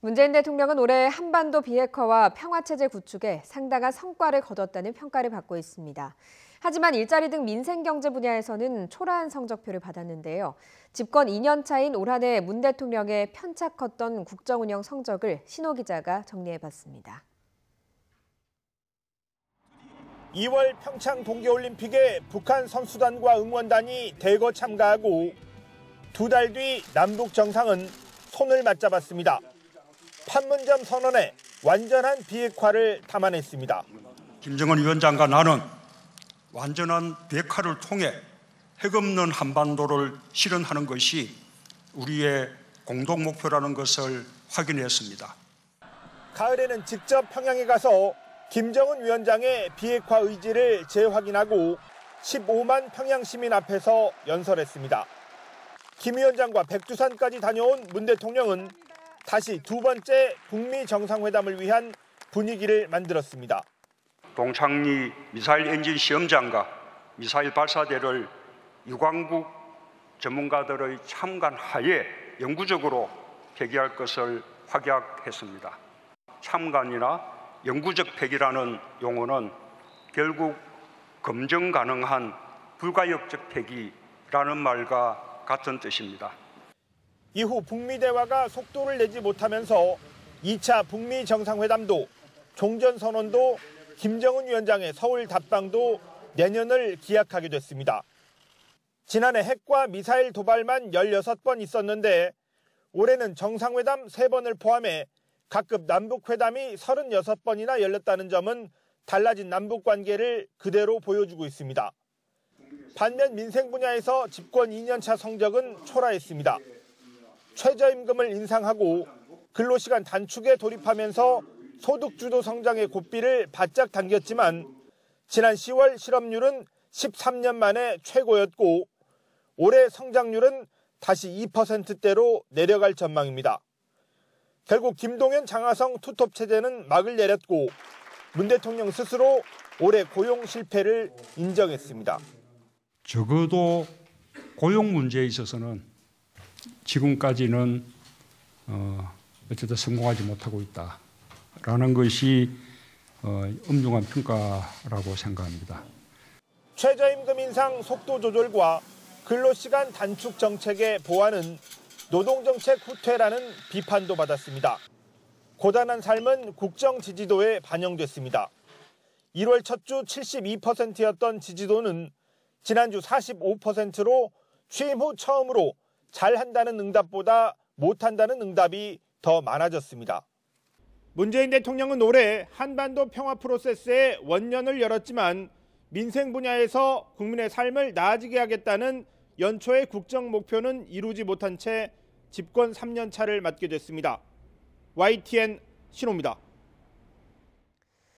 문재인 대통령은 올해 한반도 비핵화와 평화체제 구축에 상당한 성과를 거뒀다는 평가를 받고 있습니다. 하지만 일자리 등 민생경제 분야에서는 초라한 성적표를 받았는데요. 집권 2년 차인 올 한 해 문 대통령의 편차 컸던 국정운영 성적을 신호 기자가 정리해봤습니다. 2월 평창 동계올림픽에 북한 선수단과 응원단이 대거 참가하고 2달 뒤 남북 정상은 손을 맞잡았습니다. 판문점 선언에 완전한 비핵화를 담아냈습니다. 김정은 위원장과 나는 완전한 비핵화를 통해 핵 없는 한반도를 실현하는 것이 우리의 공동 목표라는 것을 확인했습니다. 가을에는 직접 평양에 가서 김정은 위원장의 비핵화 의지를 재확인하고 15만 평양 시민 앞에서 연설했습니다. 김 위원장과 백두산까지 다녀온 문 대통령은 다시 두 번째 북미 정상회담을 위한 분위기를 만들었습니다. 동창리 미사일 엔진 시험장과 미사일 발사대를 유관국 전문가들의 참관하에 영구적으로 폐기할 것을 확약했습니다. 참관이나 영구적 폐기라는 용어는 결국 검증 가능한 불가역적 폐기라는 말과 같은 뜻입니다. 이후 북미 대화가 속도를 내지 못하면서 2차 북미 정상회담도 종전선언도 김정은 위원장의 서울 답방도 내년을 기약하게 됐습니다. 지난해 핵과 미사일 도발만 16번 있었는데 올해는 정상회담 3번을 포함해 각급 남북회담이 36번이나 열렸다는 점은 달라진 남북관계를 그대로 보여주고 있습니다. 반면 민생 분야에서 집권 2년차 성적은 초라했습니다. 최저임금을 인상하고 근로시간 단축에 돌입하면서 소득주도 성장의 고삐를 바짝 당겼지만 지난 10월 실업률은 13년 만에 최고였고 올해 성장률은 다시 2%대로 내려갈 전망입니다. 결국 김동연 장하성 투톱 체제는 막을 내렸고 문 대통령 스스로 올해 고용 실패를 인정했습니다. 적어도 고용 문제에 있어서는 지금까지는 어쨌든 성공하지 못하고 있다라는 것이 엄중한 평가라고 생각합니다. 최저임금 인상 속도 조절과 근로시간 단축 정책의 보완은 노동정책 후퇴라는 비판도 받았습니다. 고단한 삶은 국정 지지도에 반영됐습니다. 1월 첫 주 72%였던 지지도는 지난주 45%로 취임 후 처음으로 잘한다는 응답보다 못한다는 응답이 더 많아졌습니다. 문재인 대통령은 올해 한반도 평화 프로세스의 원년을 열었지만 민생 분야에서 국민의 삶을 나아지게 하겠다는 연초의 국정 목표는 이루지 못한 채 집권 3년 차를 맞게 됐습니다. YTN 신호입니다.